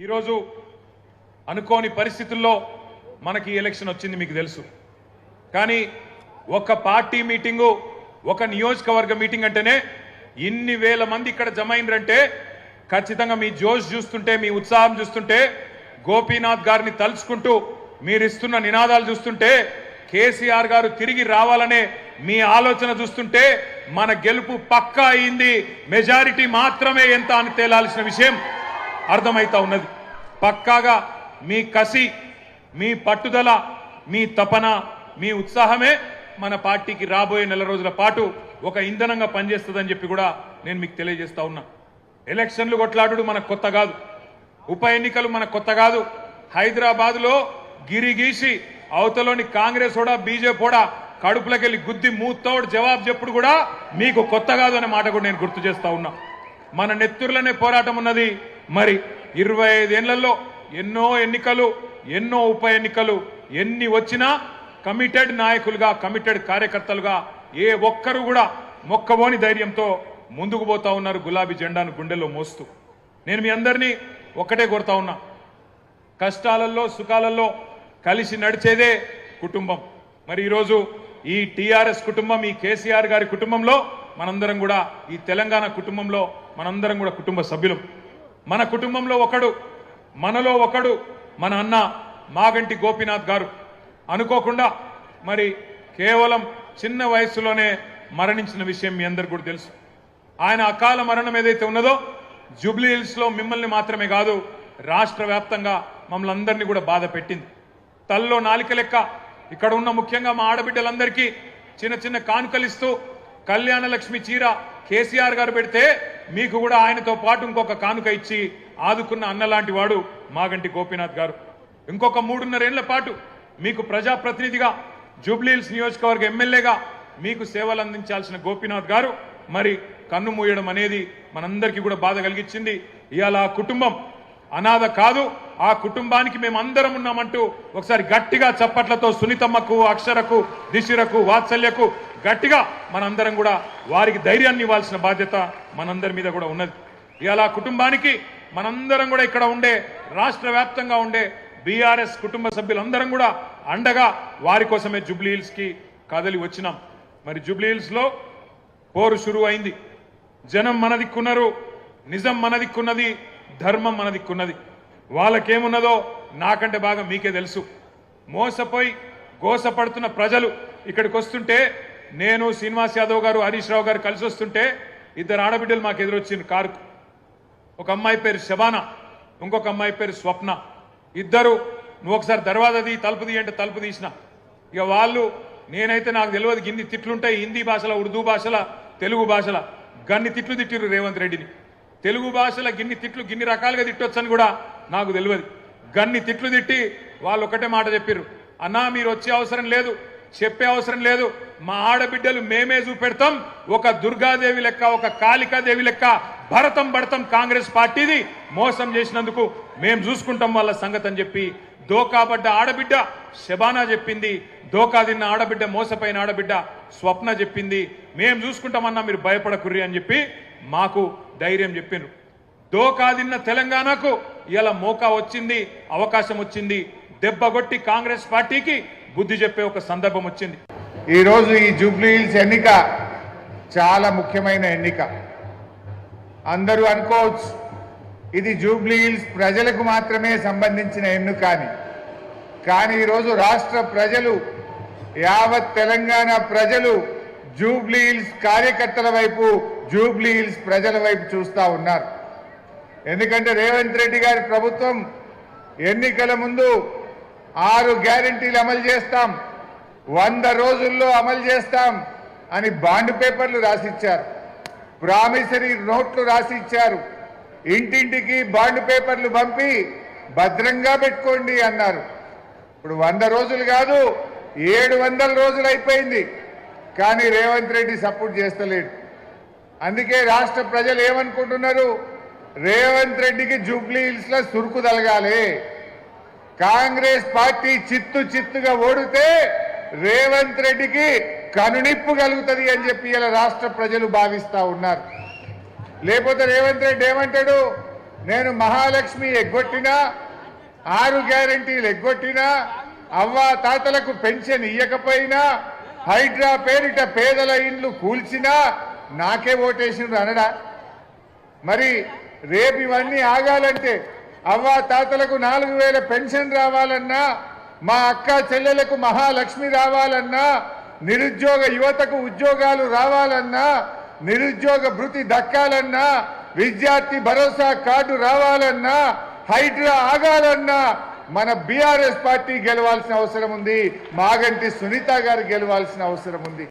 ఈరోజు అనుకోని పరిస్థితుల్లో మనకి ఎలక్షన్ వచ్చింది మీకు తెలుసు. కానీ ఒక పార్టీ మీటింగు, ఒక నియోజకవర్గ మీటింగ్ అంటేనే ఇన్ని వేల మంది ఇక్కడ జమ అయినరంటే ఖచ్చితంగా మీ జోష్ చూస్తుంటే, మీ ఉత్సాహం చూస్తుంటే, గోపీనాథ్ గారిని తలుచుకుంటూ మీరు ఇస్తున్న నినాదాలు చూస్తుంటే, కేసీఆర్ గారు తిరిగి రావాలనే మీ ఆలోచన చూస్తుంటే మన గెలుపు పక్కా అయింది. మెజారిటీ మాత్రమే ఎంత అని తేలాల్సిన విషయం అర్థమైతా ఉన్నది. పక్కాగా మీ కసి, మీ పట్టుదల, మీ తపన, మీ ఉత్సాహమే మన పార్టీకి రాబోయే నెల రోజుల పాటు ఒక ఇంధనంగా పనిచేస్తుందని చెప్పి కూడా నేను మీకు తెలియజేస్తా ఉన్నా. ఎలక్షన్లు కొట్లాడు మనకు కొత్త కాదు, ఉప ఎన్నికలు మనకు కొత్త కాదు. హైదరాబాద్లో గిరిగీసి అవతలోని కాంగ్రెస్ కూడా బీజేపీ కూడా కడుపులకెళ్ళి గుద్ది మూతోడు జవాబు చెప్పుడు కూడా మీకు కొత్త కాదు అనే మాట కూడా నేను గుర్తు చేస్తా ఉన్నా. మన నెత్తుర్లనే పోరాటం ఉన్నది. మరి 25 ఏళ్లలో ఎన్నో ఎన్నికలు, ఎన్నో ఉప ఎన్నికలు, ఎన్ని వచ్చినా కమిటెడ్ నాయకులుగా, కమిటెడ్ కార్యకర్తలుగా ఏ ఒక్కరు కూడా మొక్కబోని ధైర్యంతో ముందుకు పోతా ఉన్నారు, గులాబీ జెండాను గుండెల్లో మోస్తూ. నేను మీ అందరినీ ఒక్కటే కోరుతా ఉన్నా, కష్టాలలో సుఖాలలో కలిసి నడిచేదే కుటుంబం. మరి ఈరోజు ఈ టీఆర్ఎస్ కుటుంబం, ఈ కేసీఆర్ గారి కుటుంబంలో మనందరం కూడా, ఈ తెలంగాణ కుటుంబంలో మనందరం కూడా కుటుంబ సభ్యులం. మన కుటుంబంలో ఒకడు, మనలో ఒకడు మన అన్న మాగంటి గోపీనాథ్ గారు అనుకోకుండా మరి కేవలం చిన్న వయసులోనే మరణించిన విషయం మీ అందరికీ కూడా తెలుసు. ఆయన అకాల మరణం ఏదైతే ఉన్నదో జూబ్లీ హిల్స్లో మిమ్మల్ని మాత్రమే కాదు, రాష్ట్ర వ్యాప్తంగా మమ్మల్ని అందరినీ కూడా బాధ పెట్టింది. తల్లో నాలిక లెక్క ఇక్కడ ఉన్న ముఖ్యంగా మా ఆడబిడ్డలందరికీ చిన్న చిన్న కానుకలిస్తూ కళ్యాణ లక్ష్మి చీర కేసీఆర్ గారు పెడితే మీకు కూడా ఆయనతో పాటు ఇంకొక కానుక ఇచ్చి ఆదుకున్న అన్నలాంటి వాడు మాగంటి గోపీనాథ్ గారు. ఇంకొక 3.5 ఏళ్ల పాటు మీకు ప్రజాప్రతినిధిగా, జూబ్లీహిల్స్ నియోజకవర్గ ఎమ్మెల్యేగా మీకు సేవలు అందించాల్సిన గోపీనాథ్ గారు మరి కన్ను మూయడం అనేది మనందరికీ కూడా బాధ కలిగించింది. ఇవాళ ఆ కుటుంబం అనాథ కాదు, ఆ కుటుంబానికి మేము అందరం ఉన్నామంటూ ఒకసారి గట్టిగా చప్పట్లతో సునీతమ్మకు, అక్షరకు, దిశిరకు, వాత్సల్యకు గట్టిగా మనందరం కూడా వారికి ధైర్యాన్ని ఇవ్వాల్సిన బాధ్యత మనందరి మీద కూడా ఉన్నది. ఇవాళ ఆ కుటుంబానికి మనందరం కూడా ఇక్కడ ఉండే, రాష్ట్ర వ్యాప్తంగా ఉండే బీఆర్ఎస్ కుటుంబ సభ్యులందరం కూడా అండగా వారి కోసమే జూబ్లీ హిల్స్కి కదలి వచ్చినాం. మరి జూబ్లీ హిల్స్లో పోరు షురు అయింది. జనం మన దిక్కున్నారు, నిజం మన దిక్కున్నది, ధర్మం మన దిక్కున్నది. వాళ్ళకేమున్నదో నాకంటే బాగా మీకే తెలుసు. మోసపోయి గోసపడుతున్న ప్రజలు ఇక్కడికి వస్తుంటే, నేను శ్రీనివాస్ యాదవ్ గారు, హరీష్ రావు గారు కలిసి వస్తుంటే 2 ఆడబిడ్డలు మాకు ఎదురొచ్చింది కారుకు. ఒక అమ్మాయి పేరు శబానా, ఇంకొక అమ్మాయి పేరు స్వప్న. ఇద్దరు నువ్వు ఒకసారి దర్వాజా తీ, తలుపు తీ అంటే తలుపు తీసిన. ఇక వాళ్ళు, నేనైతే నాకు తెలియదు గిన్ని తిట్లుంటాయి హిందీ భాషల, ఉర్దూ భాషల, తెలుగు భాషల గన్ని తిట్లు తిట్టిర్రు రేవంత్ రెడ్డిని. తెలుగు భాషల గిన్ని తిట్లు గిన్ని రకాలుగా తిట్టొచ్చని కూడా నాకు తెలియదు. గన్ని తిట్లు తిట్టి వాళ్ళు ఒకటే మాట చెప్పిర్రు, అన్నా మీరు వచ్చే అవసరం లేదు, చెప్పే అవసరం లేదు, మా ఆడబిడ్డలు మేమే చూపెడతాం, ఒక దుర్గాదేవి లెక్క, ఒక కాళికాదేవి లెక్క భరతం పడతాం కాంగ్రెస్ పార్టీది, మోసం చేసినందుకు మేము చూసుకుంటాం వాళ్ళ సంగతి అని చెప్పి దోకాబడ్డ ఆడబిడ్డ శబానా చెప్పింది. దోకా తిన్న ఆడబిడ్డ, మోసపోయిన ఆడబిడ్డ స్వప్న చెప్పింది, మేము చూసుకుంటామన్నా మీరు భయపడకుర్రి అని చెప్పి మాకు ధైర్యం చెప్పిండ్రు. దోకా తిన్న తెలంగాణకు ఇలా మోకా వచ్చింది, అవకాశం వచ్చింది. దెబ్బగొట్టి కాంగ్రెస్ పార్టీకి బుద్ధి చెప్పే ఒక సందర్భం వచ్చింది. ఈరోజు ఈ జూబ్లీ హిల్స్ ఎన్నిక చాలా ముఖ్యమైన ఎన్నిక. అందరూ అనుకోవచ్చు ఇది జూబ్లీ హిల్స్ ప్రజలకు మాత్రమే సంబంధించిన ఎన్నిక అని. కానీ ఈరోజు రాష్ట్ర ప్రజలు, యావత్ తెలంగాణ ప్రజలు జూబ్లీ హిల్స్ కార్యకర్తల వైపు, జూబ్లీ హిల్స్ ప్రజల వైపు చూస్తూ ఉన్నారు. ఎందుకంటే రేవంత్ రెడ్డి గారి ప్రభుత్వం ఎన్నికల ముందు 6 గ్యారెంటీలు అమలు చేస్తాం, 100 రోజుల్లో అమలు చేస్తాం అని బాండ్ పేపర్లు రాసిచ్చారు, ప్రామిసరీ నోట్లు రాసిచ్చారు, ఇంటింటికి బాండ్ పేపర్లు పంపి భద్రంగా పెట్టుకోండి అన్నారు. ఇప్పుడు 100 రోజులు కాదు, 700 రోజులు అయిపోయింది. కానీ రేవంత్ రెడ్డి సపోర్ట్ చేస్తలేడు. అందుకే రాష్ట్ర ప్రజలు ఏమనుకుంటున్నారు, రేవంత్ రెడ్డికి జూబ్లీ హిల్స్ లో సురుకు తలగాలి, కాంగ్రెస్ పార్టీ చిత్తుగా ఓడితే రేవంత్ రెడ్డికి కనునిప్పు కలుగుతుంది అని చెప్పి ఇలా రాష్ట్ర ప్రజలు భావిస్తా ఉన్నారు. లేకపోతే రేవంత్ రెడ్డి ఏమంటాడు, నేను మహాలక్ష్మి ఎగ్గొట్టినా, 6 గ్యారెంటీలు ఎగ్గొట్టినా, అవ్వా తాతలకు పెన్షన్ ఇయ్యకపోయినా, హైడ్రా పేరిట పేదల ఇండ్లు కూల్చినా నాకే ఓటేసిండ్రు అనడా? మరి రేపు ఇవన్నీ ఆగాలంటే అవ్వా తాతలకు 4000 పెన్షన్ రావాలన్నా, మా అక్క చెల్లెలకు మహాలక్ష్మి రావాలన్నా, నిరుద్యోగ యువతకు ఉద్యోగాలు రావాలన్నా, నిరుద్యోగ భృతి దక్కాలన్నా, విద్యార్థి భరోసా కార్డు రావాలన్నా, హైడ్రా ఆగాలన్నా మన బీఆర్ఎస్ పార్టీ గెలవాల్సిన అవసరం ఉంది. మాగంటి సునీత గారు గెలవాల్సిన అవసరం ఉంది.